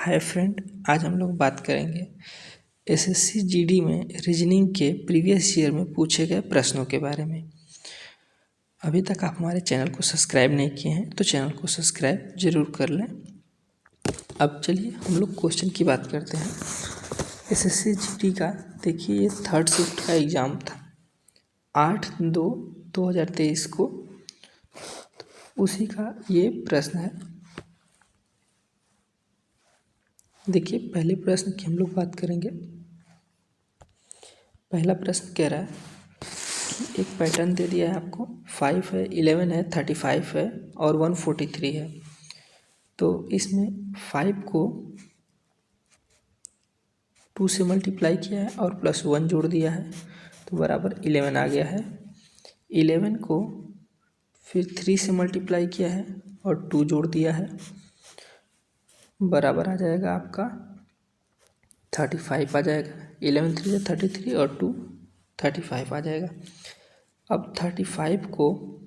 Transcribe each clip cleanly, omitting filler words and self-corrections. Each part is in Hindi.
हाय फ्रेंड, आज हम लोग बात करेंगे एसएससी जीडी में रीजनिंग के प्रीवियस ईयर में पूछे गए प्रश्नों के बारे में। अभी तक आप हमारे चैनल को सब्सक्राइब नहीं किए हैं तो चैनल को सब्सक्राइब जरूर कर लें। अब चलिए हम लोग क्वेश्चन की बात करते हैं। एसएससी जीडी का देखिए, ये थर्ड शिफ्ट का एग्ज़ाम था 8/2/2023 को, उसी का ये प्रश्न है। देखिए, पहले प्रश्न की हम लोग बात करेंगे। पहला प्रश्न कह रहा है कि एक पैटर्न दे दिया है आपको, 5 है, 11 है, 35 है और 143 है। तो इसमें 5 को 2 से मल्टीप्लाई किया है और +1 जोड़ दिया है तो बराबर 11 आ गया है। 11 को फिर 3 से मल्टीप्लाई किया है और 2 जोड़ दिया है, बराबर आ जाएगा आपका 35 आ जाएगा। 11 3 33 और 2 35 आ जाएगा। अब 35 को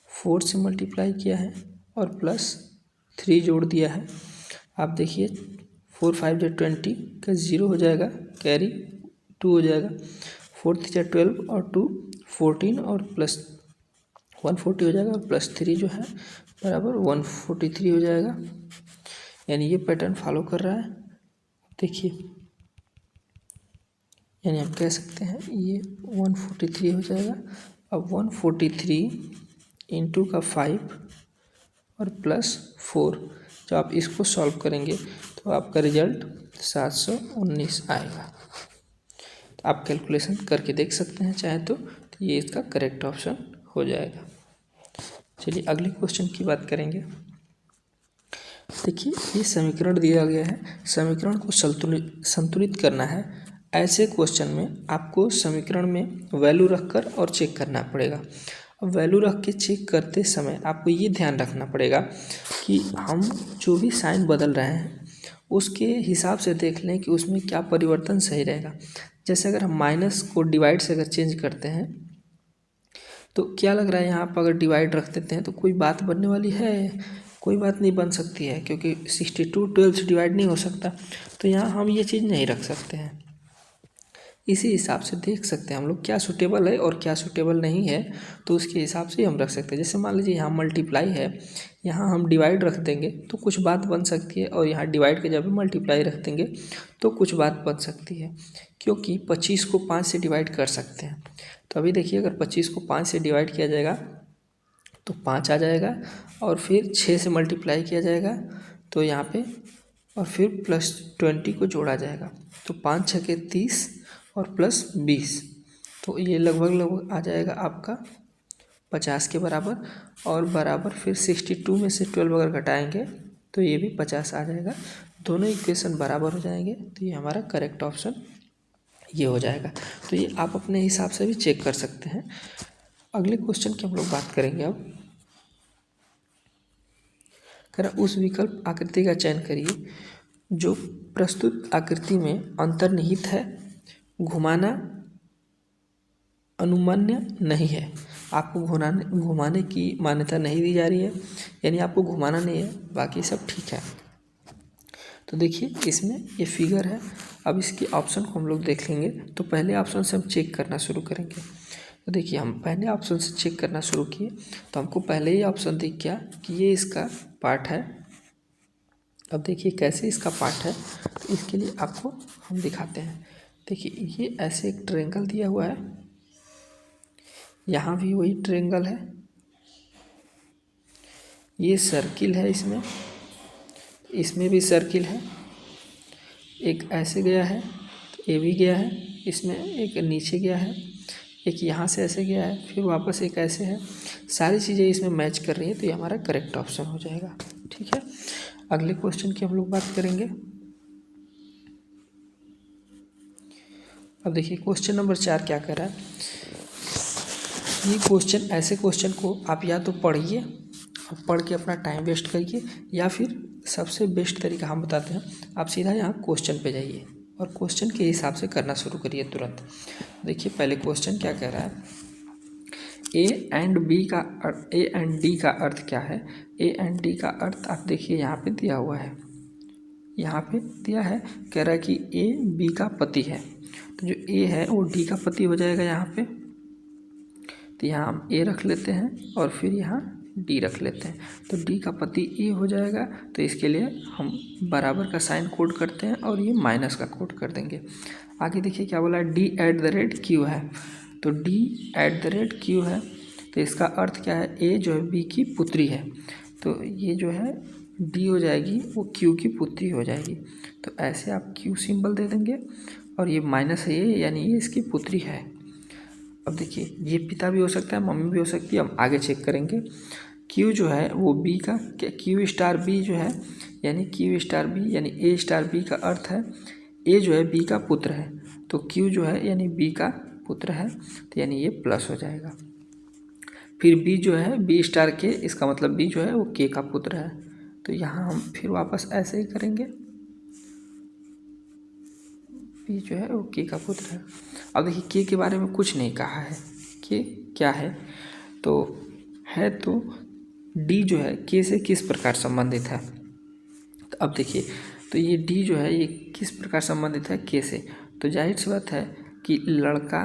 4 से मल्टीप्लाई किया है और +3 जोड़ दिया है। आप देखिए 4 5 20 का 0 हो जाएगा, कैरी 2 हो जाएगा। 4 3 12 और 2 14 और +140 हो जाएगा और +3 जो है बराबर 143 हो जाएगा। यानी ये पैटर्न फॉलो कर रहा है। देखिए, यानी हम कह सकते हैं ये 143 हो जाएगा। अब 143 इंटू का 5 और +4, जब आप इसको सॉल्व करेंगे तो आपका रिजल्ट 719 आएगा। तो आप कैलकुलेशन करके देख सकते हैं चाहे तो ये इसका करेक्ट ऑप्शन हो जाएगा। चलिए अगले क्वेश्चन की बात करेंगे। देखिए, ये समीकरण दिया गया है, समीकरण को संतुलित करना है। ऐसे क्वेश्चन में आपको समीकरण में वैल्यू रखकर और चेक करना पड़ेगा। अब वैल्यू रख के चेक करते समय आपको ये ध्यान रखना पड़ेगा कि हम जो भी साइन बदल रहे हैं उसके हिसाब से देख लें कि उसमें क्या परिवर्तन सही रहेगा। जैसे अगर हम माइनस को डिवाइड से अगर चेंज करते हैं तो क्या लग रहा है, यहाँ पर अगर डिवाइड रख देते हैं तो कोई बात बनने वाली है? कोई बात नहीं बन सकती है, क्योंकि 62 12 से डिवाइड नहीं हो सकता। तो यहाँ हम ये चीज़ नहीं रख सकते हैं। इसी हिसाब से देख सकते हैं हम लोग क्या सूटेबल है और क्या सूटेबल नहीं है, तो उसके हिसाब से हम रख सकते हैं। जैसे मान लीजिए यहाँ मल्टीप्लाई है, यहाँ हम डिवाइड रख देंगे तो कुछ बात बन सकती है, और यहाँ डिवाइड के जब मल्टीप्लाई रख देंगे तो कुछ बात बन सकती है, क्योंकि 25 को 5 से डिवाइड कर सकते हैं। तो अभी देखिए, अगर 25 को 5 से डिवाइड किया जाएगा तो 5 आ जाएगा, और फिर 6 से मल्टीप्लाई किया जाएगा तो यहाँ पे, और फिर +20 को जोड़ा जाएगा तो 5 6 के 30 और +20, तो ये लगभग आ जाएगा आपका 50 के बराबर। और बराबर फिर 62 में से 12 अगर घटाएंगे तो ये भी 50 आ जाएगा। दोनों इक्वेशन बराबर हो जाएंगे तो ये हमारा करेक्ट ऑप्शन ये हो जाएगा। तो ये आप अपने हिसाब से भी चेक कर सकते हैं। अगले क्वेश्चन की हम लोग बात करेंगे। अब उस विकल्प आकृति का चयन करिए जो प्रस्तुत आकृति में अंतर्निहित है, घुमाना अनुमान्य नहीं है। आपको घुमाने की मान्यता नहीं दी जा रही है, यानी आपको घुमाना नहीं है, बाकी सब ठीक है। तो देखिए, इसमें ये फिगर है। अब इसके ऑप्शन को हम लोग देख लेंगे। तो पहले ऑप्शन से हम चेक करना शुरू करेंगे। तो देखिए, हम पहले ऑप्शन से चेक करना शुरू किए तो हमको पहले ही ऑप्शन दिख गया कि ये इसका पार्ट है। अब देखिए कैसे इसका पार्ट है, तो इसके लिए आपको हम दिखाते हैं। देखिए, ये ऐसे एक ट्रायंगल दिया हुआ है, यहाँ भी वही ट्रायंगल है, ये सर्किल है, इसमें भी सर्किल है। एक ऐसे गया है तो ये भी गया है, इसमें एक नीचे गया है, एक यहाँ से ऐसे गया है, फिर वापस एक ऐसे है। सारी चीज़ें इसमें मैच कर रही है, तो ये हमारा करेक्ट ऑप्शन हो जाएगा। ठीक है, अगले क्वेश्चन की हम लोग बात करेंगे। अब देखिए, क्वेश्चन नंबर 4 क्या कर रहा है। ये क्वेश्चन, ऐसे क्वेश्चन को आप या तो पढ़िए और पढ़ के अपना टाइम वेस्ट करिए, या फिर सबसे बेस्ट तरीका हम बताते हैं, आप सीधा यहाँ क्वेश्चन पे जाइए और क्वेश्चन के हिसाब से करना शुरू करिए तुरंत। देखिए, पहले क्वेश्चन क्या कह रहा है, ए एंड डी का अर्थ क्या है। ए एंड डी का अर्थ आप देखिए यहाँ पे दिया हुआ है, यहाँ पे दिया है, कह रहा है कि ए बी का पति है, तो जो ए है वो डी का पति हो जाएगा यहाँ पे। तो यहाँ हम ए रख लेते हैं और फिर यहाँ डी रख लेते हैं, तो डी का पति ए हो जाएगा। तो इसके लिए हम बराबर का साइन कोड करते हैं और ये माइनस का कोड कर देंगे। आगे देखिए क्या बोला है, D at the rate Q है, तो D at the rate Q है, तो इसका अर्थ क्या है, ए जो है बी की पुत्री है, तो ये जो है डी हो जाएगी वो क्यू की पुत्री हो जाएगी। तो ऐसे आप क्यू सिंबल दे देंगे और ये माइनस है ये, यानी ये इसकी पुत्री है। अब देखिए ये पिता भी हो सकता है, मम्मी भी हो सकती है, हम आगे चेक करेंगे। क्यू जो है वो बी का, क्यू स्टार बी जो है, यानी क्यू स्टार बी यानी ए स्टार बी का अर्थ है ए जो है बी का पुत्र है, तो क्यू जो है यानी बी का पुत्र है, तो यानी ये प्लस हो जाएगा। फिर बी जो है बी स्टार के, इसका मतलब बी जो है वो के का पुत्र है, तो यहाँ हम फिर वापस ऐसे ही करेंगे, बी जो है वो के का पुत्र है। अब देखिए के के बारे में कुछ नहीं कहा है, के क्या है, तो डी जो है के से किस प्रकार संबंधित है। तो अब देखिए, तो ये डी जो है ये किस प्रकार संबंधित है के से, तो जाहिर सी बात है कि लड़का,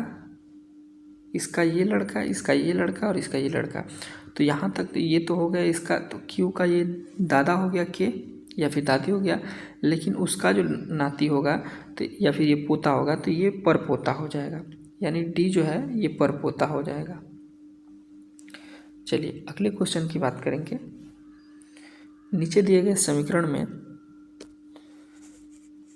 इसका ये लड़का, इसका ये लड़का और इसका ये लड़का, तो यहाँ तक तो ये तो हो गया इसका, तो क्यू का ये दादा हो गया के या फिर दादी हो गया, लेकिन उसका जो नाती होगा तो या फिर ये पोता होगा, तो ये परपोता हो जाएगा, यानी डी जो है ये परपोता हो जाएगा। चलिए अगले क्वेश्चन की बात करेंगे। नीचे दिए गए समीकरण में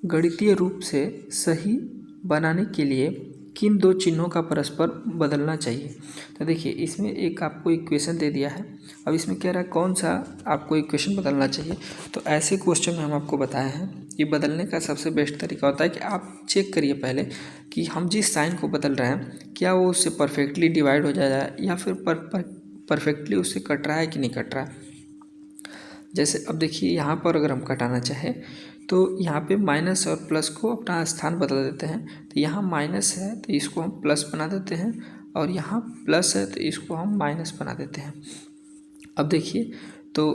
गणितीय रूप से सही बनाने के लिए किन दो चिन्हों का परस्पर बदलना चाहिए। तो देखिए इसमें एक आपको इक्वेशन दे दिया है, अब इसमें कह रहा है कौन सा आपको इक्वेशन बदलना चाहिए। तो ऐसे क्वेश्चन में हम आपको बताए हैं कि बदलने का सबसे बेस्ट तरीका होता है कि आप चेक करिए पहले कि हम जिस साइन को बदल रहे हैं क्या वो उससे परफेक्टली डिवाइड हो जाएगा या फिर परफेक्टली उससे कट रहा है कि नहीं कट रहा है। जैसे अब देखिए यहाँ पर अगर हम कटाना चाहें तो यहाँ पे माइनस और प्लस को अपना स्थान बदल देते हैं, तो यहाँ माइनस है तो इसको हम प्लस बना देते हैं और यहाँ प्लस है तो इसको हम माइनस बना देते हैं। अब देखिए तो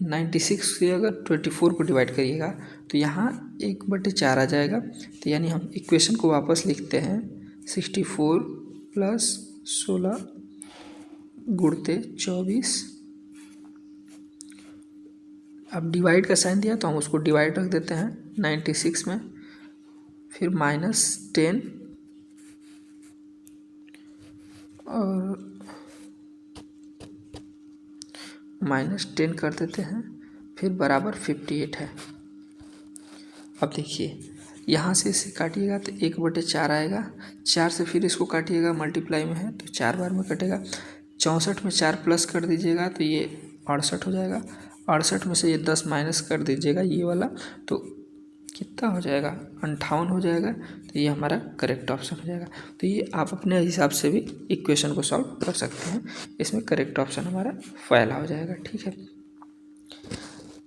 96 से अगर 24 को डिवाइड करिएगा तो यहाँ 1/4 आ जाएगा, तो यानी हम इक्वेशन को वापस लिखते हैं 64 + 16 गुणते 24। अब डिवाइड का साइन दिया तो हम उसको डिवाइड रख देते हैं 96 में, फिर -10 और -10 कर देते हैं, फिर बराबर 58 है। अब देखिए यहाँ से इसे काटिएगा तो 1/4 आएगा, 4 से फिर इसको काटिएगा, मल्टीप्लाई में है तो 4 बार में कटेगा, 64 में 4 प्लस कर दीजिएगा तो ये 68 हो जाएगा, 68 में से ये 10 माइनस कर दीजिएगा ये वाला, तो कितना हो जाएगा 58 हो जाएगा, तो ये हमारा करेक्ट ऑप्शन हो जाएगा। तो ये आप अपने हिसाब से भी इक्वेशन को सॉल्व कर सकते हैं, इसमें करेक्ट ऑप्शन हमारा पहला हो जाएगा। ठीक है,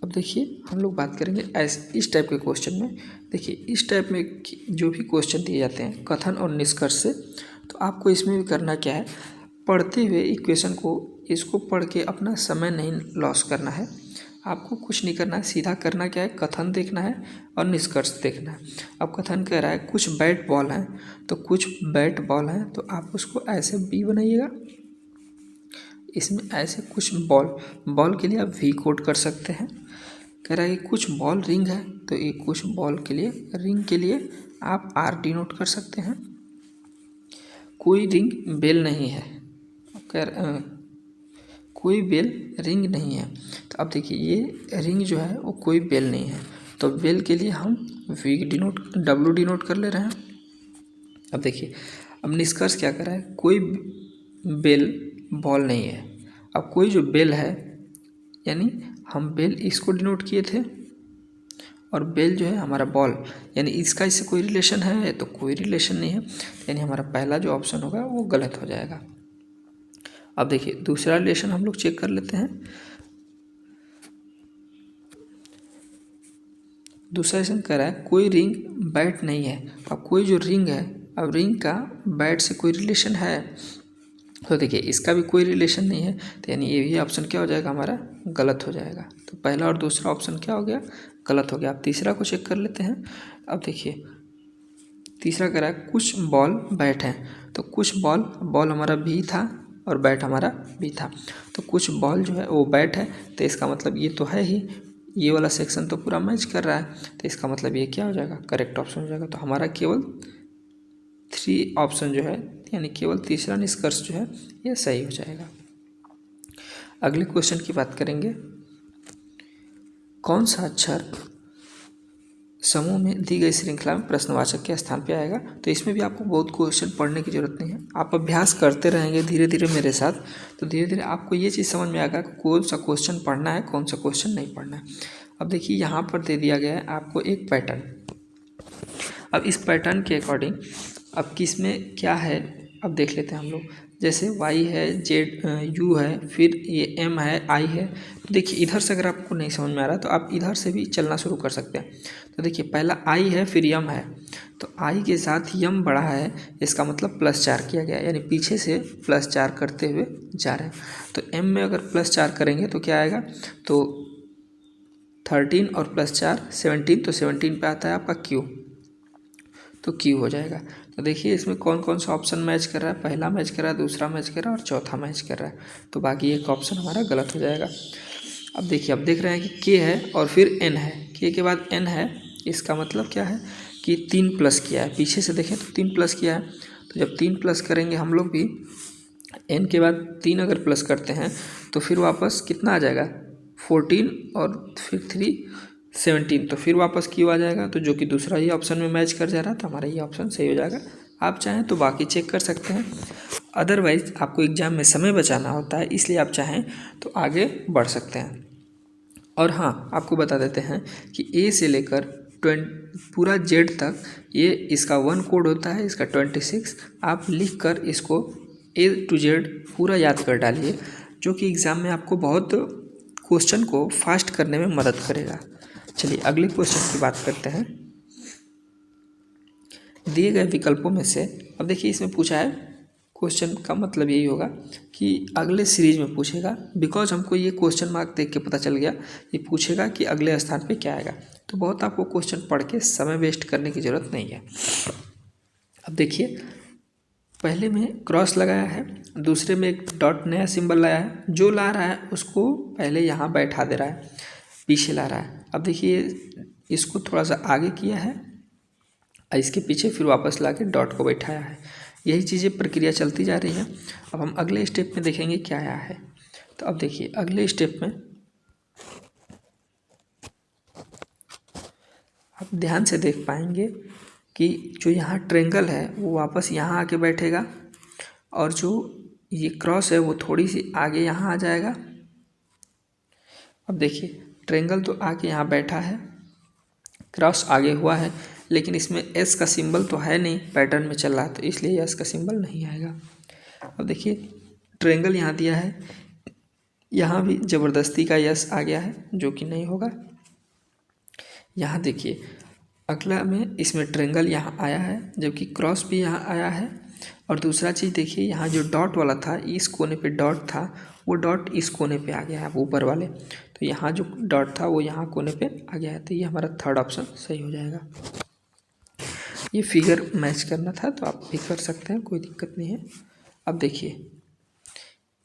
अब देखिए हम लोग बात करेंगे इस टाइप के क्वेश्चन में। देखिए इस टाइप में जो भी क्वेश्चन दिए जाते हैं कथन और निष्कर्ष से, तो आपको इसमें भी करना क्या है, पढ़ते हुए इक्वेशन को, इसको पढ़ के अपना समय नहीं लॉस करना है, आपको कुछ नहीं करना है, सीधा करना क्या है, कथन देखना है और निष्कर्ष देखना है। अब कथन कह रहा है कुछ बैट बॉल हैं, तो कुछ बैट बॉल हैं तो आप उसको ऐसे बी बनाइएगा, इसमें ऐसे कुछ बॉल के लिए आप वी कोड कर सकते हैं। कह रहा है कि कुछ बॉल रिंग है, तो ये कुछ बॉल के लिए, रिंग के लिए आप आर डिनोट कर सकते हैं। कोई रिंग बेल नहीं है, कोई बेल रिंग नहीं है, तो अब देखिए ये रिंग जो है वो कोई बेल नहीं है, तो बेल के लिए हम डब्ल्यू डिनोट कर ले रहे हैं। अब देखिए अब निष्कर्ष क्या कर रहा है, कोई बेल बॉल नहीं है। अब कोई जो बेल है, यानी हम बेल इसको डिनोट किए थे और बेल जो है हमारा बॉल, यानी इसका इससे कोई रिलेशन है, तो कोई रिलेशन नहीं है, यानी हमारा पहला जो ऑप्शन होगा वो गलत हो जाएगा। अब देखिए दूसरा रिलेशन हम लोग चेक कर लेते हैं। दूसरा रिलेशन कह रहा है कोई रिंग बैट नहीं है। अब कोई जो रिंग है, अब रिंग का बैट से कोई रिलेशन है, तो देखिए इसका भी कोई रिलेशन नहीं है, तो यानी ये भी ऑप्शन क्या हो जाएगा हमारा गलत हो जाएगा। तो पहला और दूसरा ऑप्शन क्या हो गया, गलत हो गया। अब तीसरा को चेक कर लेते हैं। अब देखिए तीसरा कह रहा है कुछ बॉल बैट हैं, तो कुछ बॉल हमारा बी था और बैट हमारा बी था। तो कुछ बॉल जो है वो बैट है, तो इसका मतलब ये तो है ही, ये वाला सेक्शन तो पूरा मैच कर रहा है, तो इसका मतलब ये क्या हो जाएगा, करेक्ट ऑप्शन हो जाएगा। तो हमारा केवल 3 ऑप्शन जो है यानी केवल तीसरा निष्कर्ष जो है ये सही हो जाएगा। अगले क्वेश्चन की बात करेंगे, कौन सा अक्षर समूह में दी गई श्रृंखला में प्रश्नवाचक के स्थान पे आएगा। तो इसमें भी आपको बहुत क्वेश्चन पढ़ने की जरूरत नहीं है, आप अभ्यास करते रहेंगे धीरे धीरे मेरे साथ, तो धीरे धीरे आपको ये चीज़ समझ में आएगा कौन सा क्वेश्चन पढ़ना है, कौन सा क्वेश्चन नहीं पढ़ना है। अब देखिए यहाँ पर दे दिया गया है आपको एक पैटर्न। अब इस पैटर्न के अकॉर्डिंग अब किस में क्या है अब देख लेते हैं हम लोग। जैसे y है, z u है, फिर ये m है, i है। तो देखिए इधर से अगर आपको नहीं समझ में आ रहा तो आप इधर से भी चलना शुरू कर सकते हैं। तो देखिए पहला i है फिर m है, तो i के साथ m बढ़ा है, इसका मतलब +4 किया गया, यानी पीछे से +4 करते हुए जा रहे हैं। तो m में अगर +4 करेंगे तो क्या आएगा, तो 13 और +4 17, तो 17 पे आता है आपका q, तो Q हो जाएगा। तो देखिए इसमें कौन कौन सा ऑप्शन मैच कर रहा है, पहला मैच कर रहा है, दूसरा मैच कर रहा है और चौथा मैच कर रहा है, तो बाकी एक ऑप्शन हमारा गलत हो जाएगा। अब देखिए अब देख रहे हैं कि K है और फिर N है, K के बाद N है, इसका मतलब क्या है कि 3 प्लस किया है, पीछे से देखें तो 3 प्लस किया है। तो जब 3 प्लस करेंगे हम लोग भी, N के बाद 3 अगर प्लस करते हैं तो फिर वापस कितना आ जाएगा 14 और फिर 3 17, तो फिर वापस क्यू आ जाएगा, तो जो कि दूसरा ही ऑप्शन में मैच कर जा रहा था, हमारा ये ऑप्शन सही हो जाएगा। आप चाहें तो बाकी चेक कर सकते हैं, अदरवाइज आपको एग्जाम में समय बचाना होता है, इसलिए आप चाहें तो आगे बढ़ सकते हैं। और हाँ आपको बता देते हैं कि ए से लेकर पूरा जेड तक ये इसका 1 कोड होता है, इसका 26। आप लिख कर इसको A to Z पूरा याद कर डालिए, जो कि एग्ज़ाम में आपको बहुत क्वेश्चन को फास्ट करने में मदद करेगा। चलिए अगले क्वेश्चन की बात करते हैं। दिए गए विकल्पों में से, अब देखिए इसमें पूछा है, क्वेश्चन का मतलब यही होगा कि अगले सीरीज में पूछेगा, बिकॉज हमको ये क्वेश्चन मार्क देख के पता चल गया ये पूछेगा कि अगले स्थान पे क्या आएगा, तो बहुत आपको क्वेश्चन पढ़ के समय वेस्ट करने की ज़रूरत नहीं है। अब देखिए पहले में क्रॉस लगाया है, दूसरे में एक डॉट नया सिंबल लाया है, जो ला रहा है उसको पहले यहाँ बैठा दे रहा है, पीछे ला रहा है। अब देखिए इसको थोड़ा सा आगे किया है, इसके पीछे फिर वापस ला के डॉट को बैठाया है, यही चीज़ें प्रक्रिया चलती जा रही है। अब हम अगले स्टेप में देखेंगे क्या आया है। तो अब देखिए अगले स्टेप में आप ध्यान से देख पाएंगे कि जो यहाँ ट्रेंगल है वो वापस यहाँ आके बैठेगा, और जो ये क्रॉस है वो थोड़ी सी आगे यहाँ आ जाएगा। अब देखिए ट्रेंगल तो आके यहाँ बैठा है, क्रॉस आगे हुआ है, लेकिन इसमें एस का सिंबल तो है नहीं, पैटर्न में चल रहा है, तो इसलिए एस का सिंबल नहीं आएगा। अब देखिए ट्रेंगल यहाँ दिया है, यहाँ भी ज़बरदस्ती का यस आ गया है, जो कि नहीं होगा। यहाँ देखिए अगला में इसमें ट्रेंगल यहाँ आया है, जबकि क्रॉस भी यहाँ आया है। और दूसरा चीज़ देखिए यहाँ जो डॉट वाला था, इस कोने पे डॉट था, वो डॉट इस कोने पे आ गया है ऊपर वाले, तो यहाँ जो डॉट था वो यहाँ कोने पे आ गया है, तो ये हमारा थर्ड ऑप्शन सही हो जाएगा। ये फिगर मैच करना था तो आप भी कर सकते हैं, कोई दिक्कत नहीं है। अब देखिए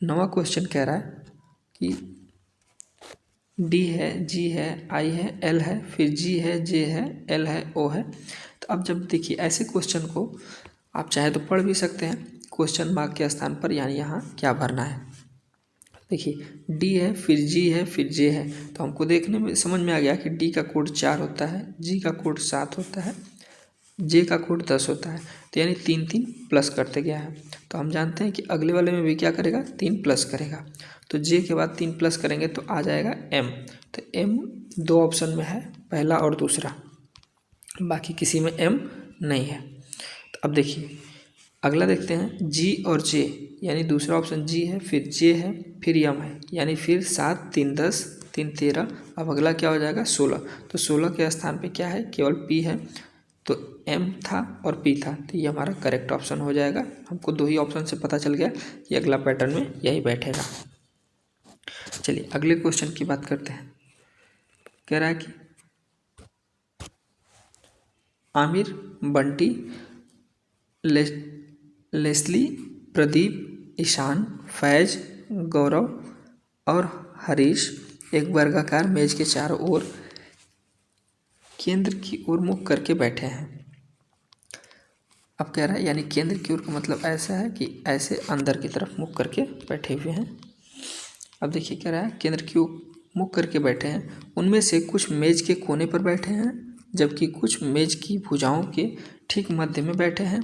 नवा क्वेश्चन कह रहा है कि डी है, जी है, आई है, एल है, फिर जी है, जे है, एल है, ओ है। तो अब जब देखिए ऐसे क्वेश्चन को आप चाहे तो पढ़ भी सकते हैं क्वेश्चन मार्क के स्थान पर, यानी यहाँ क्या भरना है। देखिए डी है, फिर जी है, फिर जे है, तो हमको देखने में समझ में आ गया कि डी का कोड 4 होता है, जी का कोड 7 होता है, जे का कोड 10 होता है, तो यानी 3 3 प्लस करते गया है। तो हम जानते हैं कि अगले वाले में भी क्या करेगा, 3 प्लस करेगा, तो जे के बाद 3 प्लस करेंगे तो आ जाएगा एम। तो एम 2 ऑप्शन में है, पहला और दूसरा, बाकी किसी में एम नहीं है। तो अब देखिए अगला देखते हैं जी और जे, यानी दूसरा ऑप्शन जी है, फिर जे है, फिर एम है, यानी फिर 7 3 10 3 13। अब अगला क्या हो जाएगा 16, तो 16 के स्थान पे क्या है, केवल पी है, तो M था और P था, तो ये हमारा करेक्ट ऑप्शन हो जाएगा। हमको 2 ही ऑप्शन से पता चल गया कि अगला पैटर्न में यही बैठेगा। चलिए अगले क्वेश्चन की बात करते हैं। कह रहा है कि आमिर, बंटी, लेस्ली, प्रदीप, ईशान, फैज, गौरव और हरीश एक वर्गाकार मेज के चारों ओर केंद्र की ओर मुख करके बैठे हैं। अब कह रहा है यानी केंद्र की ओर का मतलब ऐसा है कि ऐसे अंदर की तरफ मुख करके बैठे हुए हैं। अब देखिए कह रहा है केंद्र की ओर मुख करके बैठे हैं, उनमें से कुछ मेज के कोने पर बैठे हैं जबकि कुछ मेज की भुजाओं के ठीक मध्य में बैठे हैं।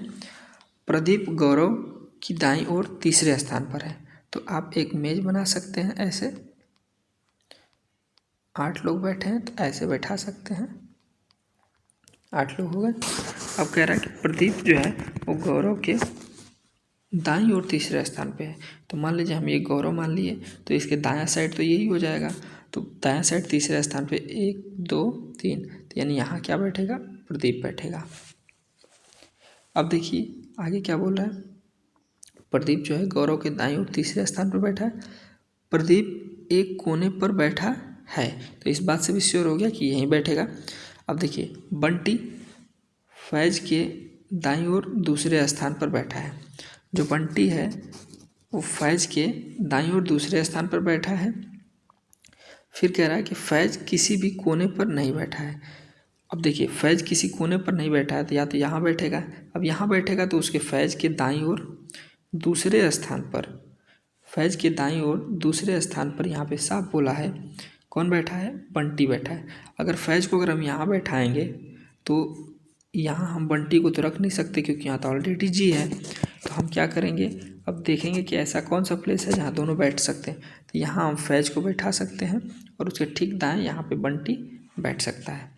प्रदीप गौरव की दाईं ओर तीसरे स्थान पर है। तो आप एक मेज बना सकते हैं, ऐसे 8 लोग बैठे हैं तो ऐसे बैठा सकते हैं, 8 लोग हो गए। अब कह रहा है कि प्रदीप जो है वो गौरव के दाईं ओर तीसरे स्थान पे है। तो मान लीजिए हम ये गौरव मान लिए, तो इसके दायां साइड तो यही हो जाएगा। तो दायां साइड तीसरे स्थान पे 1 2 3, तो यानी यहाँ क्या बैठेगा, प्रदीप बैठेगा। अब देखिए आगे क्या बोल रहा है, प्रदीप जो है गौरव के दाईं ओर तीसरे स्थान पर बैठा है। प्रदीप एक कोने पर बैठा है, तो इस बात से भी श्योर हो गया कि यहीं बैठेगा। अब देखिए बंटी फैज के दाईं ओर दूसरे स्थान पर बैठा है। जो बंटी है वो फैज के दाईं ओर दूसरे स्थान पर बैठा है। फिर कह रहा है कि फैज किसी भी कोने पर नहीं बैठा है। अब देखिए फैज किसी कोने पर नहीं बैठा है तो या तो यहाँ बैठेगा। अब यहाँ बैठेगा तो उसके फैज के दाईं ओर दूसरे स्थान पर, फैज के दाईं ओर दूसरे स्थान पर यहाँ पे साफ बोला है कौन बैठा है, बंटी बैठा है। अगर फैज को अगर हम यहाँ बैठाएंगे तो यहाँ हम बंटी को तो रख नहीं सकते क्योंकि यहाँ तो ऑलरेडी जी है। तो हम क्या करेंगे, अब देखेंगे कि ऐसा कौन सा प्लेस है जहाँ दोनों बैठ सकते हैं। तो यहाँ हम फैज को बैठा सकते हैं और उसके ठीक दाएं यहाँ पे बंटी बैठ सकता है।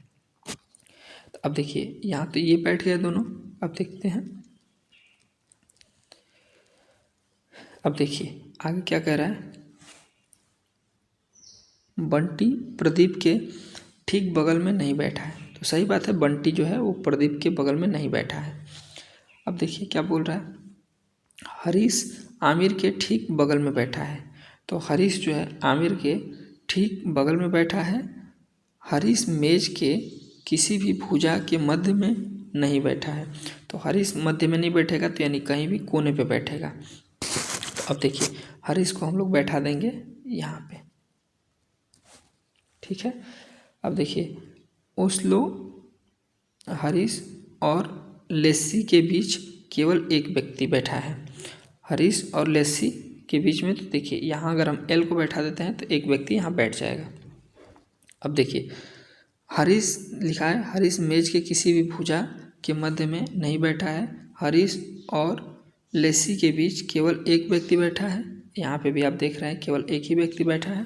तो अब देखिए यहाँ तो ये बैठ गए दोनों। अब देखते हैं, अब देखिए आगे क्या कह रहा है, बंटी प्रदीप के ठीक बगल में नहीं बैठा है। तो सही बात है, बंटी जो है वो प्रदीप के बगल में नहीं बैठा है। अब देखिए क्या बोल रहा है, हरीश आमिर के ठीक बगल में बैठा है। तो हरीश जो है आमिर के ठीक बगल में बैठा है। हरीश मेज के किसी भी भुजा के मध्य में नहीं बैठा है। तो हरीश मध्य में नहीं बैठेगा तो यानी कहीं भी कोने पे बैठेगा। तो अब देखिए हरीश को हम लोग बैठा देंगे यहाँ पे, ठीक है। अब देखिए ओस्लो, हरीश और लेस्सी के बीच केवल एक व्यक्ति बैठा है। हरीश और लेस्सी के बीच में तो देखिए यहाँ अगर हम एल को बैठा देते हैं तो एक व्यक्ति यहाँ बैठ जाएगा। अब देखिए हरीश लिखा है, हरीश मेज के किसी भी भुजा के मध्य में नहीं बैठा है। हरीश और लेस्सी के बीच केवल एक व्यक्ति बैठा है। यहाँ पे भी आप देख रहे हैं केवल एक ही व्यक्ति बैठा है।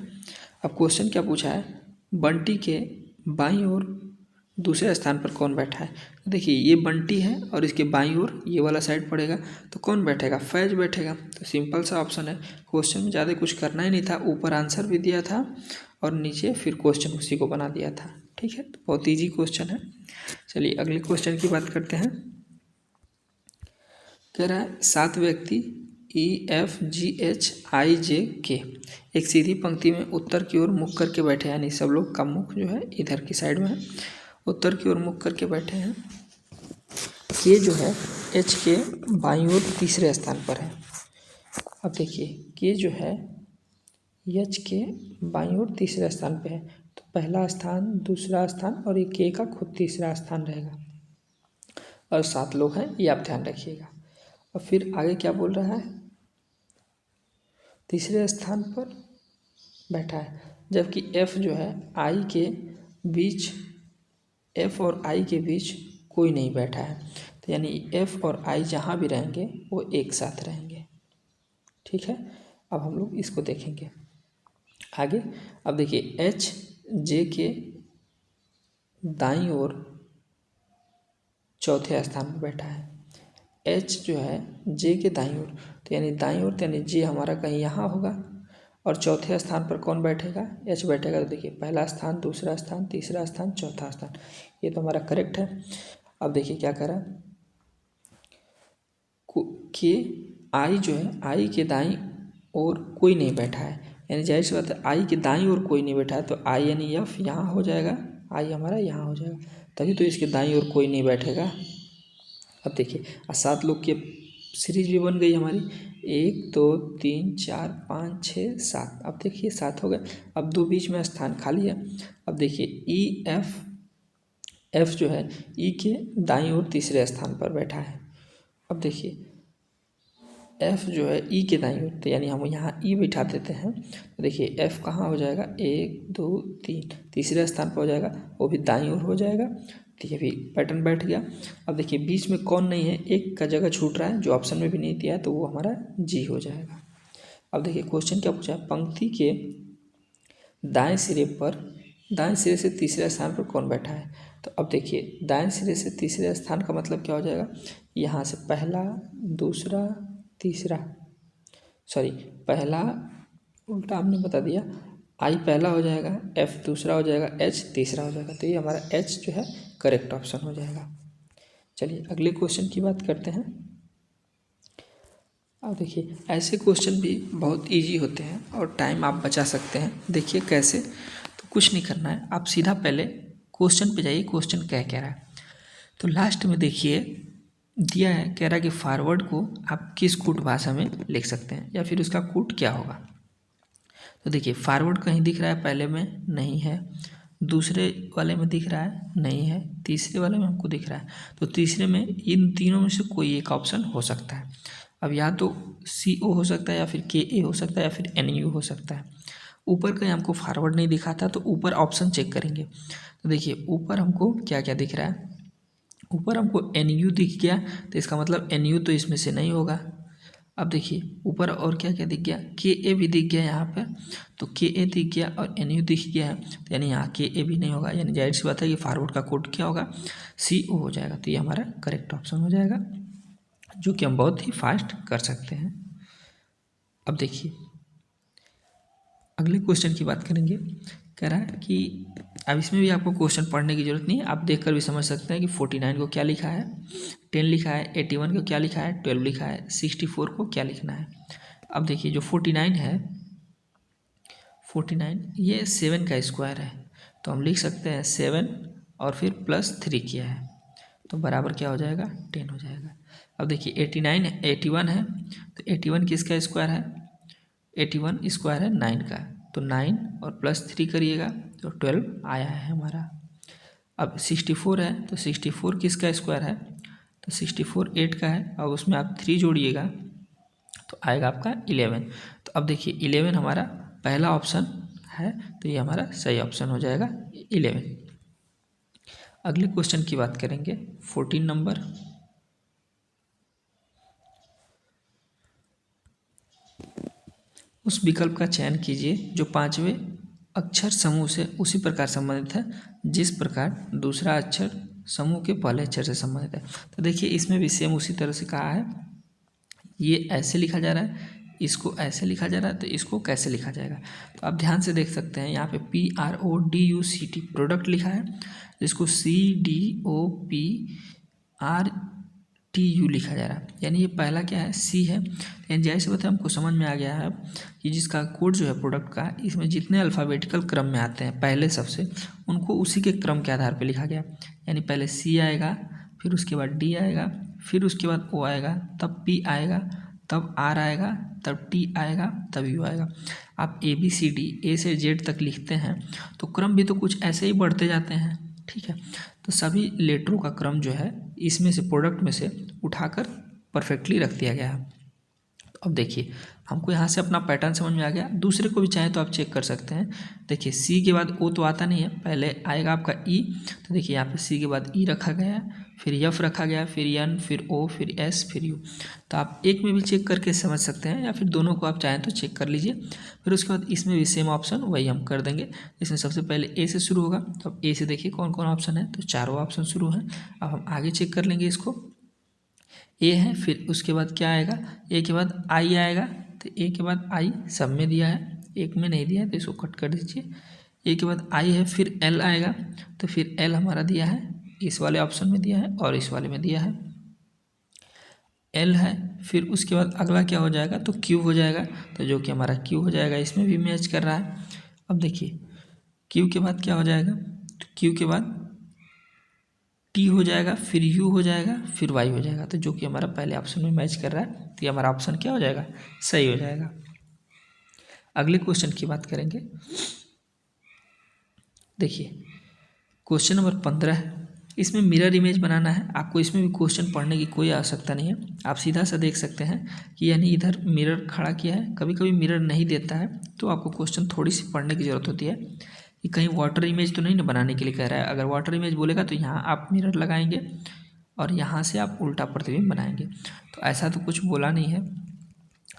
अब क्वेश्चन क्या पूछा है, बंटी के बाईं ओर दूसरे स्थान पर कौन बैठा है। तो देखिए ये बंटी है और इसके बाईं ओर ये वाला साइड पड़ेगा, तो कौन बैठेगा, फैज बैठेगा। तो सिंपल सा ऑप्शन है। क्वेश्चन में ज़्यादा कुछ करना ही नहीं था, ऊपर आंसर भी दिया था और नीचे फिर क्वेश्चन उसी को बना दिया था, ठीक है। तो बहुत ईजी क्वेश्चन है। चलिए अगले क्वेश्चन की बात करते हैं। कह रहा है 7 व्यक्ति EFGHIJK एक सीधी पंक्ति में उत्तर की ओर मुख करके बैठे, यानी सब लोग का मुख जो है इधर की साइड में है, उत्तर की ओर मुख करके बैठे हैं। के जो है H के बाईं ओर तीसरे स्थान पर है। अब देखिए के जो है H के बाईं ओर तीसरे स्थान पे है, तो पहला स्थान, दूसरा स्थान और ये के का खुद तीसरा स्थान रहेगा और 7 लोग हैं, ये आप ध्यान रखिएगा। और फिर आगे क्या बोल रहा है, तीसरे स्थान पर बैठा है, जबकि F जो है I के बीच, F और I के बीच कोई नहीं बैठा है। तो यानी F और I जहाँ भी रहेंगे वो एक साथ रहेंगे, ठीक है। अब हम लोग इसको देखेंगे आगे। अब देखिए H J के दाईं ओर चौथे स्थान पर बैठा है। H जो है J के दाईं ओर, तो यानी दाईं ओर, तो यानी J हमारा कहीं यहाँ होगा और चौथे स्थान पर कौन बैठेगा, H बैठेगा। तो देखिए पहला स्थान, दूसरा स्थान, तीसरा स्थान, चौथा स्थान, ये तो हमारा करेक्ट है। अब देखिए क्या करा, के आई जो है, आई के दाईं ओर कोई नहीं बैठा है, यानी जाहिर सी बात है आई के दाईं ओर कोई नहीं बैठा है, तो आई यानी एफ यहाँ हो जाएगा, आई हमारा यहाँ हो जाएगा, तभी तो इसके दाईं ओर कोई नहीं बैठेगा। अब देखिए 7 लोग की सीरीज भी बन गई हमारी, 1 2 3 4 5 6 7। अब देखिए 7 हो गए। अब 2 बीच में स्थान खाली है। अब देखिए ई एफ जो है ई के दाईं ओर तीसरे स्थान पर बैठा है। अब देखिए एफ जो है ई के दाईं ओर, तो यानी हम यहाँ ई बिठा देते हैं, तो देखिए एफ कहाँ हो जाएगा, 1 2 3 तीसरे स्थान पर हो जाएगा, वो भी दाईं ओर हो जाएगा। तो ये भी पैटर्न बैठ गया। अब देखिए बीच में कौन नहीं है, एक का जगह छूट रहा है जो ऑप्शन में भी नहीं दिया है, तो वो हमारा जी हो जाएगा। अब देखिए क्वेश्चन क्या पूछा है, पंक्ति के दाएं सिरे से तीसरे स्थान पर कौन बैठा है। तो अब देखिए दाएं सिरे से तीसरे स्थान का मतलब क्या हो जाएगा, यहाँ से पहला दूसरा तीसरा, सॉरी पहला उल्टा हमने बता दिया, आई पहला हो जाएगा, एफ दूसरा हो जाएगा, एच तीसरा हो जाएगा, तो ये हमारा एच जो है करेक्ट ऑप्शन हो जाएगा। चलिए अगले क्वेश्चन की बात करते हैं। अब देखिए ऐसे क्वेश्चन भी बहुत इजी होते हैं और टाइम आप बचा सकते हैं। देखिए कैसे, तो कुछ नहीं करना है, आप सीधा पहले क्वेश्चन पे जाइए, क्वेश्चन क्या कह रहा है। तो लास्ट में देखिए दिया है, कह रहा है कि फॉरवर्ड को आप किस कूट भाषा में लिख सकते हैं या फिर उसका कूट क्या होगा। तो देखिए फॉरवर्ड कहीं दिख रहा है, पहले में नहीं है, दूसरे वाले में दिख रहा है नहीं है, तीसरे वाले में हमको दिख रहा है, तो तीसरे में इन तीनों में से कोई एक ऑप्शन हो सकता है। अब या तो CO हो सकता है, या फिर KA हो सकता है, या फिर NU हो सकता है। ऊपर कहीं हमको फॉरवर्ड नहीं दिखा था, तो ऊपर ऑप्शन चेक करेंगे। तो देखिए ऊपर हमको क्या क्या दिख रहा है, ऊपर हमको NU दिख गया, तो इसका मतलब NU तो इसमें से नहीं होगा। अब देखिए ऊपर और क्या क्या दिख गया, KA भी दिख गया यहाँ पर, तो KA दिख गया और NU दिख गया है, तो यानी यहाँ KA भी नहीं होगा, यानी जाहिर सी बात है कि फॉरवर्ड का कोड क्या होगा, CO हो जाएगा। तो ये हमारा करेक्ट ऑप्शन हो जाएगा, जो कि हम बहुत ही फास्ट कर सकते हैं। अब देखिए अगले क्वेश्चन की बात करेंगे। कह रहा है कि अब इसमें भी आपको क्वेश्चन पढ़ने की जरूरत नहीं है, आप देखकर भी समझ सकते हैं कि 49 को क्या लिखा है, 10 लिखा है, 81 को क्या लिखा है, 12 लिखा है, 64 को क्या लिखना है। अब देखिए जो 49 है, 49 ये 7 का स्क्वायर है, तो हम लिख सकते हैं 7 और फिर +3 किया है, तो बराबर क्या हो जाएगा, 10 हो जाएगा। अब देखिए 81 है, तो 81 किसका स्क्वायर है, 81 स्क्वायर है 9 का, तो 9 और +3 करिएगा तो 12 आया है हमारा। अब 64 है, तो 64 किसका स्क्वायर है, तो 64 8 का है, अब उसमें आप 3 जोड़िएगा तो आएगा आपका 11। तो अब देखिए 11 हमारा पहला ऑप्शन है, तो ये हमारा सही ऑप्शन हो जाएगा 11। अगले क्वेश्चन की बात करेंगे 14 नंबर। उस विकल्प का चयन कीजिए जो 5वें अक्षर समूह से उसी प्रकार संबंधित है जिस प्रकार दूसरा अक्षर समूह के पहले अक्षर से संबंधित है। तो देखिए इसमें भी सेम उसी तरह से कहा है, ये ऐसे लिखा जा रहा है, इसको ऐसे लिखा जा रहा है, तो इसको कैसे लिखा जाएगा। तो आप ध्यान से देख सकते हैं यहाँ पे PRODUCT प्रोडक्ट लिखा है, इसको CDOPRTU लिखा जा रहा है, यानी ये पहला क्या है, C है। यानी जैसे बात है हमको समझ में आ गया है कि जिसका कोड जो है प्रोडक्ट का, इसमें जितने अल्फ़ाबेटिकल क्रम में आते हैं पहले सबसे, उनको उसी के क्रम के आधार पर लिखा गया। यानी पहले C आएगा, फिर उसके बाद D आएगा, फिर उसके बाद O आएगा, तब P आएगा, तब R आएगा, तब T आएगा, तब U आएगा। आप ABCD A से Z तक लिखते हैं तो क्रम भी तो कुछ ऐसे ही बढ़ते जाते हैं, ठीक है। तो सभी लेटरों का क्रम जो है इसमें से प्रोडक्ट में से उठाकर परफेक्टली रख दिया गया है। अब देखिए हमको यहाँ से अपना पैटर्न समझ में आ गया, दूसरे को भी चाहे तो आप चेक कर सकते हैं। देखिए C के बाद O तो आता नहीं है, पहले आएगा आपका E, तो देखिए यहाँ पे C के बाद E रखा गया है, फिर F रखा गया है, फिर N, फिर O, फिर S, फिर U। तो आप एक में भी चेक करके समझ सकते हैं, या फिर दोनों को आप चाहें तो चेक कर लीजिए। फिर उसके बाद इसमें भी सेम ऑप्शन वही हम कर देंगे। इसमें सबसे पहले A से शुरू होगा, तो अब A से देखिए कौन कौन ऑप्शन है, तो चारों ऑप्शन शुरू हैं। अब हम आगे चेक कर लेंगे इसको, A है, फिर उसके बाद क्या आएगा, A के बाद I आएगा, तो A के बाद I सब में दिया है, एक में नहीं दिया है तो इसको कट कर दीजिए। A के बाद I है, फिर L आएगा, तो फिर L हमारा दिया है इस वाले ऑप्शन में दिया है और इस वाले में दिया है। एल है, फिर उसके बाद अगला क्या हो जाएगा, तो क्यू हो जाएगा, तो जो कि हमारा क्यू हो जाएगा, इसमें भी मैच कर रहा है। अब देखिए क्यू के बाद क्या हो जाएगा, तो क्यू के बाद टी हो जाएगा, फिर यू हो जाएगा, फिर वाई हो जाएगा, तो जो कि हमारा पहले ऑप्शन में मैच कर रहा है, तो ये हमारा ऑप्शन क्या हो जाएगा, सही हो जाएगा। अगले क्वेश्चन की बात करेंगे। देखिए क्वेश्चन नंबर 15 है, इसमें मिरर इमेज बनाना है आपको। इसमें भी क्वेश्चन पढ़ने की कोई आवश्यकता नहीं है, आप सीधा सा देख सकते हैं कि यानी इधर मिरर खड़ा किया है। कभी कभी मिरर नहीं देता है तो आपको क्वेश्चन थोड़ी सी पढ़ने की ज़रूरत होती है कि कहीं वाटर इमेज तो नहीं ना बनाने के लिए कह रहा है। अगर वाटर इमेज बोलेगा तो यहाँ आप मिरर लगाएंगे और यहाँ से आप उल्टा प्रतिबिंब बनाएंगे, तो ऐसा तो कुछ बोला नहीं है,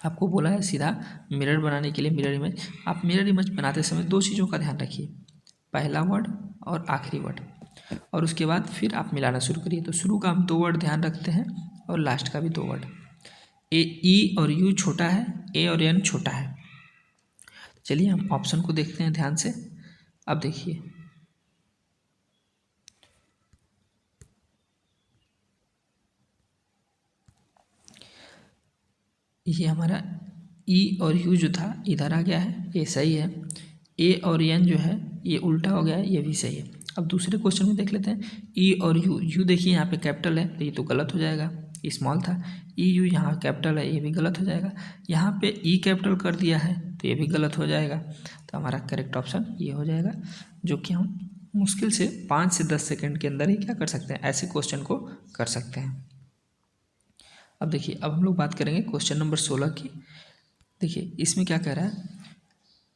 आपको बोला है सीधा मिरर बनाने के लिए मिरर इमेज। आप मिरर इमेज बनाते समय दो चीज़ों का ध्यान रखिए, पहला वर्ड और आखिरी वर्ड, और उसके बाद फिर आप मिलाना शुरू करिए। तो शुरू का हम 2 वर्ड ध्यान रखते हैं और लास्ट का भी 2 वर्ड। ई और यू छोटा है, ए और एन छोटा है। चलिए हम ऑप्शन को देखते हैं ध्यान से। अब देखिए ये हमारा ई और यू जो था इधर आ गया है, ये सही है। ए और एन जो है ये उल्टा हो गया है, ये भी सही है। अब दूसरे क्वेश्चन में देख लेते हैं। ई और यू, यू देखिए यहाँ पे कैपिटल है तो ये तो गलत हो जाएगा, स्मॉल था। ई यू यहाँ कैपिटल है, ये भी गलत हो जाएगा। यहाँ पे ई कैपिटल कर दिया है तो ये भी गलत हो जाएगा। तो हमारा करेक्ट ऑप्शन ये हो जाएगा, जो कि हम मुश्किल से 5 से 10 सेकेंड के अंदर ही क्या कर सकते हैं, ऐसे क्वेश्चन को कर सकते हैं। अब देखिए अब हम लोग बात करेंगे क्वेश्चन नंबर 16 की। देखिए इसमें क्या कह रहा है,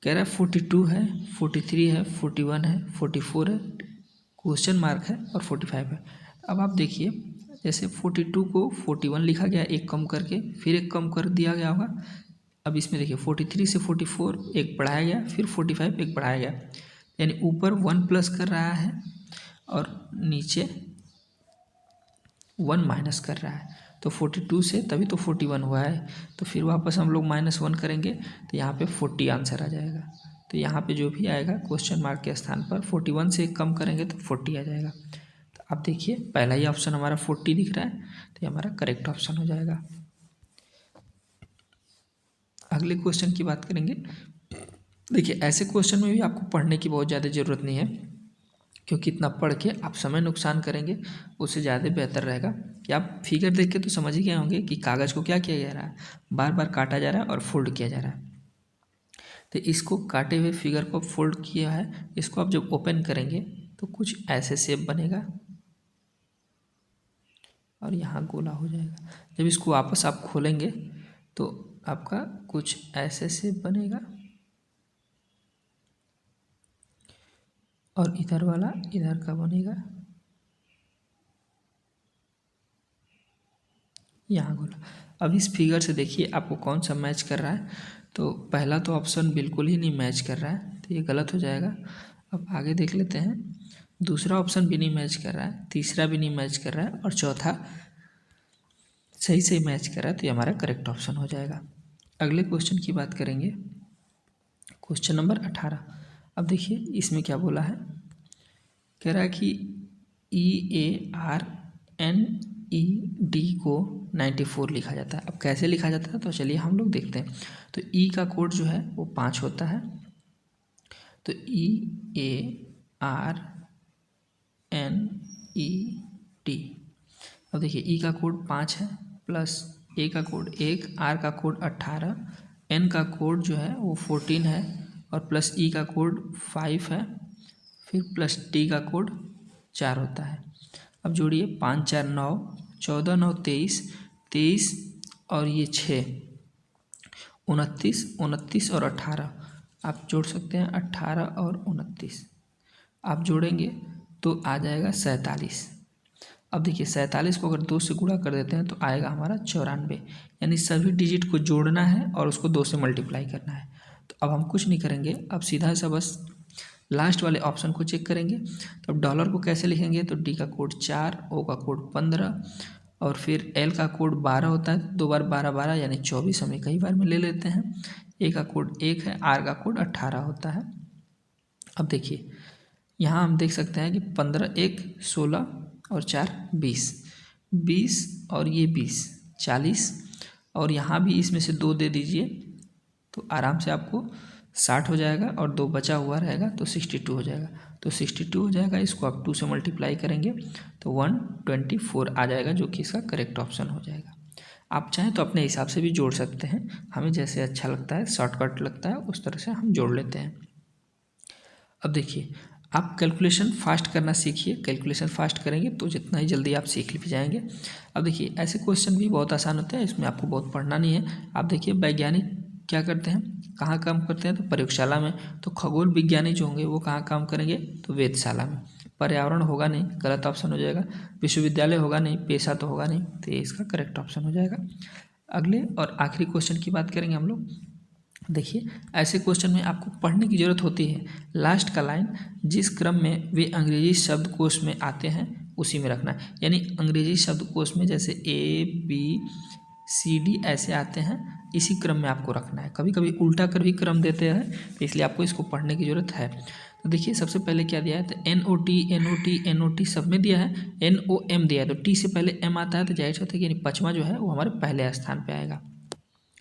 कह रहा है 42 है, 43 है, 41 है, 44 है, क्वेश्चन मार्क है और 45 है। अब आप देखिए जैसे 42 को 41 लिखा गया एक कम करके, फिर एक कम कर दिया गया होगा। अब इसमें देखिए 43 से 44 एक बढ़ाया गया, फिर 45 एक बढ़ाया गया, यानी ऊपर 1 प्लस कर रहा है और नीचे 1 माइनस कर रहा है। तो 42 से तभी तो 41 हुआ है, तो फिर वापस हम लोग -1 करेंगे तो यहाँ पे 40 आंसर आ जाएगा। तो यहाँ पे जो भी आएगा क्वेश्चन मार्क के स्थान पर 41 से कम करेंगे तो 40 आ जाएगा। तो आप देखिए पहला ही ऑप्शन हमारा 40 दिख रहा है, तो ये हमारा करेक्ट ऑप्शन हो जाएगा। अगले क्वेश्चन की बात करेंगे। देखिए ऐसे क्वेश्चन में भी आपको पढ़ने की बहुत ज़्यादा ज़रूरत नहीं है, क्योंकि इतना पढ़ के आप समय नुकसान करेंगे उससे ज़्यादा बेहतर रहेगा कि आप फिगर देख के तो समझ ही गए होंगे कि कागज़ को क्या किया जा रहा है, बार बार काटा जा रहा है और फोल्ड किया जा रहा है। तो इसको काटे हुए फिगर को फोल्ड किया है, इसको आप जब ओपन करेंगे तो कुछ ऐसे शेप बनेगा और यहाँ गोला हो जाएगा। जब इसको वापस आप खोलेंगे तो आपका कुछ ऐसे शेप बनेगा और इधर वाला इधर का बनेगा, यहाँ गोला। अब इस फिगर से देखिए आपको कौन सा मैच कर रहा है, तो पहला तो ऑप्शन बिल्कुल ही नहीं मैच कर रहा है, तो ये गलत हो जाएगा। अब आगे देख लेते हैं, दूसरा ऑप्शन भी नहीं मैच कर रहा है, तीसरा भी नहीं मैच कर रहा है और चौथा सही सही मैच कर रहा है, तो ये हमारा करेक्ट ऑप्शन हो जाएगा। अगले क्वेश्चन की बात करेंगे, क्वेश्चन नंबर 18। अब देखिए इसमें क्या बोला है, कह रहा है कि EARNED को 94 लिखा जाता है। अब कैसे लिखा जाता है तो चलिए हम लोग देखते हैं। तो ई का कोड जो है वो 5 होता है, तो EARNED। अब देखिए ई का कोड 5 है, प्लस ए का कोड 1, आर का कोड 18, एन का कोड जो है वो 14 है और प्लस ई का कोड 5 है, फिर प्लस टी का कोड 4 होता है। अब जोड़िए 5 4 9, 14 9 23, 23 और ये 6, 29, 29 और 18 आप जोड़ सकते हैं, 18 और 29 आप जोड़ेंगे तो आ जाएगा 47। अब देखिए 47 को अगर 2 से गुणा कर देते हैं तो आएगा हमारा 94, यानी सभी डिजिट को जोड़ना है और उसको 2 से मल्टीप्लाई करना है। तो अब हम कुछ नहीं करेंगे, अब सीधा सा बस लास्ट वाले ऑप्शन को चेक करेंगे। तो अब डॉलर को कैसे लिखेंगे, तो डी का कोड 4, ओ का कोड 15 और फिर एल का कोड 12 होता है, 2 बार 12 12 यानी 24 हम कई बार में ले लेते हैं। ए का कोड 1 है, आर का कोड 18 होता है। अब देखिए यहाँ हम देख सकते हैं कि 15 1 16 और 4 20, 20 और ये 20 40, और यहाँ भी इसमें से 2 दे दीजिए तो आराम से आपको 60 हो जाएगा, और 2 बचा हुआ रहेगा तो 62 हो जाएगा। तो 62 हो जाएगा, इसको आप 2 से मल्टीप्लाई करेंगे तो 124 आ जाएगा, जो कि इसका करेक्ट ऑप्शन हो जाएगा। आप चाहें तो अपने हिसाब से भी जोड़ सकते हैं, हमें जैसे अच्छा लगता है, शॉर्टकट लगता है, उस तरह से हम जोड़ लेते हैं। अब देखिए, आप कैलकुलेशन फास्ट करना सीखिए। कैलकुलेशन फास्ट करेंगे तो जितना ही जल्दी आप सीख भी जाएंगे। अब देखिए, ऐसे क्वेश्चन भी बहुत आसान होते हैं, इसमें आपको बहुत पढ़ना नहीं है। आप देखिए, वैज्ञानिक क्या करते हैं, कहाँ काम करते हैं, तो प्रयोगशाला में। तो खगोल विज्ञानी जो होंगे वो कहाँ काम करेंगे, तो वेधशाला में। पर्यावरण होगा नहीं, गलत ऑप्शन हो जाएगा। विश्वविद्यालय होगा नहीं, पेशा तो होगा नहीं, तो ये इसका करेक्ट ऑप्शन हो जाएगा। अगले और आखिरी क्वेश्चन की बात करेंगे हम लोग। देखिए, ऐसे क्वेश्चन में आपको पढ़ने की ज़रूरत होती है। लास्ट का लाइन जिस क्रम में वे अंग्रेजी शब्दकोश में आते हैं उसी में रखना है। यानी अंग्रेजी शब्दकोश में जैसे ABCD ऐसे आते हैं, इसी क्रम में आपको रखना है। कभी कभी उल्टा कर भी क्रम देते हैं, तो इसलिए आपको इसको पढ़ने की ज़रूरत है। तो देखिए, सबसे पहले क्या दिया है, तो NOT सब में दिया है। NOM दिया है, तो T से पहले M आता है, तो जाहिर होता है कि यानी पचवा जो है वो हमारे पहले स्थान पर आएगा।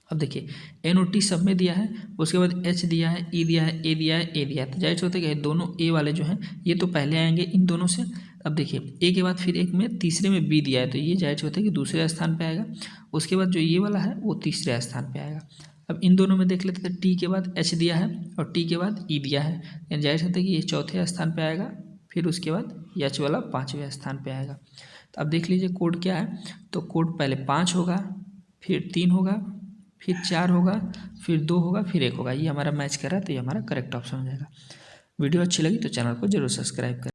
अब देखिए, NOT सब में दिया है, उसके बाद H दिया है, E दिया है, A दिया है, A दिया है, तो जाहिर होता है कि दोनों A वाले जो हैं ये तो पहले आएंगे इन दोनों से। अब देखिए, A के बाद फिर एक में तीसरे में B दिया है, तो ये जाहिर होता है कि दूसरे स्थान पे आएगा। उसके बाद जो ये वाला है वो तीसरे स्थान पे आएगा। अब इन दोनों में देख लेते हैं, T के बाद H दिया है और T के बाद E दिया है, यानी जाहिर होता है कि ये चौथे स्थान पर आएगा। फिर उसके बाद H वाला 5वें स्थान पर आएगा। तो अब देख लीजिए कोड क्या है, तो कोड पहले 5 होगा, फिर 3 होगा, फिर 4 होगा, फिर 2 होगा, फिर 1 होगा। ये हमारा मैच कर रहा है, तो ये हमारा करेक्ट ऑप्शन हो जाएगा। वीडियो अच्छी लगी तो चैनल को जरूर सब्सक्राइब करें।